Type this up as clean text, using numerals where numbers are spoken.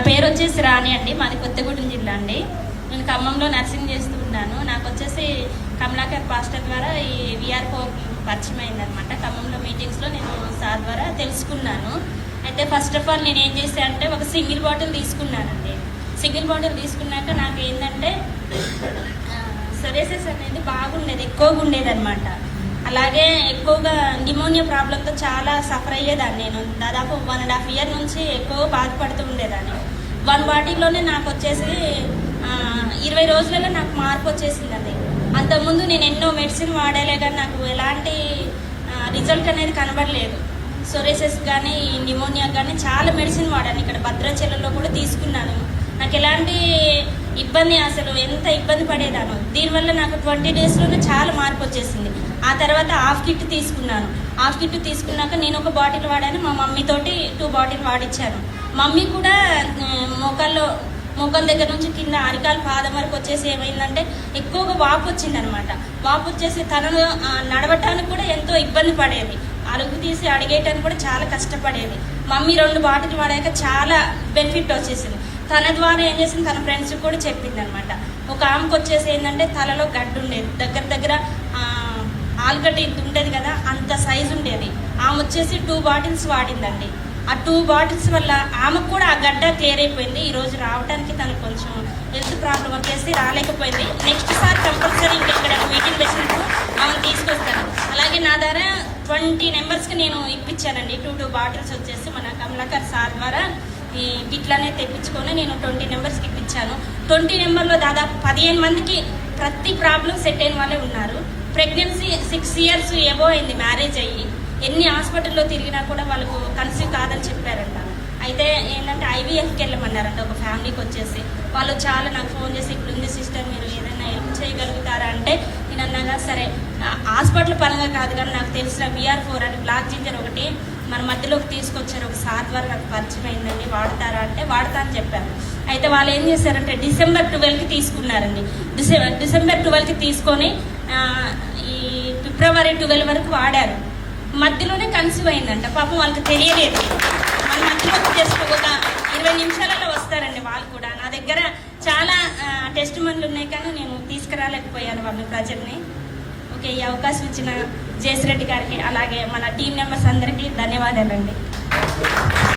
పేరు వచ్చేసి రాణి అండి. మాది కొత్తగూడెం జిల్లా అండి. నేను ఖమ్మంలో నర్సింగ్ చేస్తూ ఉన్నాను. నాకు వచ్చేసి కమలాకర్ పాస్టర్ ద్వారా ఈ విఆర్ఓ పరిచయం అయిందనమాట. ఖమ్మంలో మీటింగ్స్లో నేను సార్ ద్వారా తెలుసుకున్నాను. అయితే ఫస్ట్ ఆఫ్ ఆల్ నేను ఏం చేశాను అంటే ఒక సింగిల్ బాటిల్ తీసుకున్నానండి. సింగిల్ బాటిల్ తీసుకున్నాక నాకు ఏంటంటే సొరేసిస్ అనేది బాగుండేది, ఎక్కువగా ఉండేది అనమాట. అలాగే ఎక్కువగా న్యూమోనియా ప్రాబ్లంతో చాలా సఫర్ అయ్యేదాన్ని. నేను దాదాపు 1.5 years నుంచి ఎక్కువ బాధపడుతూ ఉండేదాన్ని. 1 బాటిల్లోనే నాకు వచ్చేసి 20 రోజులలో నాకు మార్పు వచ్చేసిందండి. అంతకుముందు నేను ఎన్నో మెడిసిన్ వాడేలే కానీ నాకు ఎలాంటి రిజల్ట్ అనేది కనబడలేదు. సొరేసిస్ కానీ న్యూమోనియా కానీ చాలా మెడిసిన్ వాడాను. ఇక్కడ భద్రాచలంలో కూడా తీసుకున్నాను. నాకు ఎలాంటి ఇబ్బంది, అసలు ఎంత ఇబ్బంది పడేదాను. దీనివల్ల నాకు 20 daysలోనే చాలా మార్పు వచ్చేసింది. ఆ తర్వాత హాఫ్ కిట్ తీసుకున్నాను. హాఫ్ కిట్ తీసుకున్నాక నేను ఒక బాటిల్ వాడాను, మా మమ్మీతోటి 2 బాటిల్ వాడిచ్చాను. మమ్మీ కూడా మోకాళ్ళ దగ్గర నుంచి కింద అరికాలు పాదం వరకు వచ్చేసి ఏమైందంటే ఎక్కువగా వాపు వచ్చిందనమాట. వాపు వచ్చేసి తనను నడవటానికి కూడా ఎంతో ఇబ్బంది పడేది. అడుగు తీసి అడిగేయటానికి కూడా చాలా కష్టపడేది. మమ్మీ 2 బాటిల్ వాడాక చాలా బెనిఫిట్ వచ్చేసింది. తన ద్వారా ఏం చేసింది, తన ఫ్రెండ్స్కి కూడా చెప్పింది అనమాట. ఒక ఆమెకు వచ్చేసి ఏంటంటే తలలో గడ్డు ఉండేది, దగ్గర ఆలుగడ్డ ఇంత ఉండేది కదా, అంత సైజు ఉండేది. ఆమె వచ్చేసి 2 బాటిల్స్ వాడిందండి. ఆ 2 బాటిల్స్ వల్ల ఆమెకు కూడా ఆ గడ్డ క్లియర్ అయిపోయింది. ఈరోజు రావడానికి తనకు కొంచెం హెల్త్ ప్రాబ్లం వచ్చేసి రాలేకపోయింది. నెక్స్ట్ సార్ కంపల్సరీ ఇంకెక్కడ మీటింగ్ వచ్చినప్పుడు ఆమెను తీసుకొస్తాను. అలాగే నా ద్వారా 20 members నేను ఇప్పించానండి. 2 బాటిల్స్ వచ్చేసి మన కమలాకర్ సార్ ద్వారా ఈ కిట్లనే తెప్పించుకొని నేను 20 members ఇప్పించాను. 20 members దాదాపు 15 మందికి ప్రతి ప్రాబ్లం సెట్ అయిన వాళ్ళే ఉన్నారు. ప్రెగ్నెన్సీ 6 years ఎబో అయింది మ్యారేజ్ అయ్యి. ఎన్ని హాస్పిటల్లో తిరిగినా కూడా వాళ్ళకు కన్సీవ్ కాదని చెప్పారంట. అయితే ఏంటంటే IVFకి వెళ్ళమన్నారంట ఒక ఫ్యామిలీకి వచ్చేసి. వాళ్ళు చాలా నాకు ఫోన్ చేసి ఇప్పుడు ఉంది సిస్టర్, మీరు ఏదైనా హెల్ప్ చేయగలుగుతారా అంటే నేను అన్నాగా సరే, హాస్పిటల్ పరంగా కాదు కానీ నాకు తెలిసిన VR4 అని బ్లాక్ జింజర్ ఒకటి మన మధ్యలోకి తీసుకొచ్చారు. ఒక సార్ ద్వారా నాకు పరిచయం అయిందండి, వాడతారా అంటే వాడతా అని చెప్పాను. అయితే వాళ్ళు ఏం చేశారంటే December 12కి తీసుకున్నారండి. December 12కి తీసుకొని ఈ February 12 వరకు వాడారు. మధ్యలోనే కన్సీవ్ అయిందంట. పాపం వాళ్ళకి తెలియలేదు. మన మధ్యలోకి జస్ట్ ఒక 20 నిమిషాలలో వస్తారండి వాళ్ళు కూడా. నా దగ్గర చాలా టెస్ట్ మన్లు ఉన్నాయి కానీ నేను తీసుకురాలేకపోయాను వాళ్ళ ప్రజల్ని. ఓకే, ఈ అవకాశం ఇచ్చిన జేసిరెడ్డి గారికి అలాగే మన టీం మెంబర్స్ అందరికీ ధన్యవాదాలండి.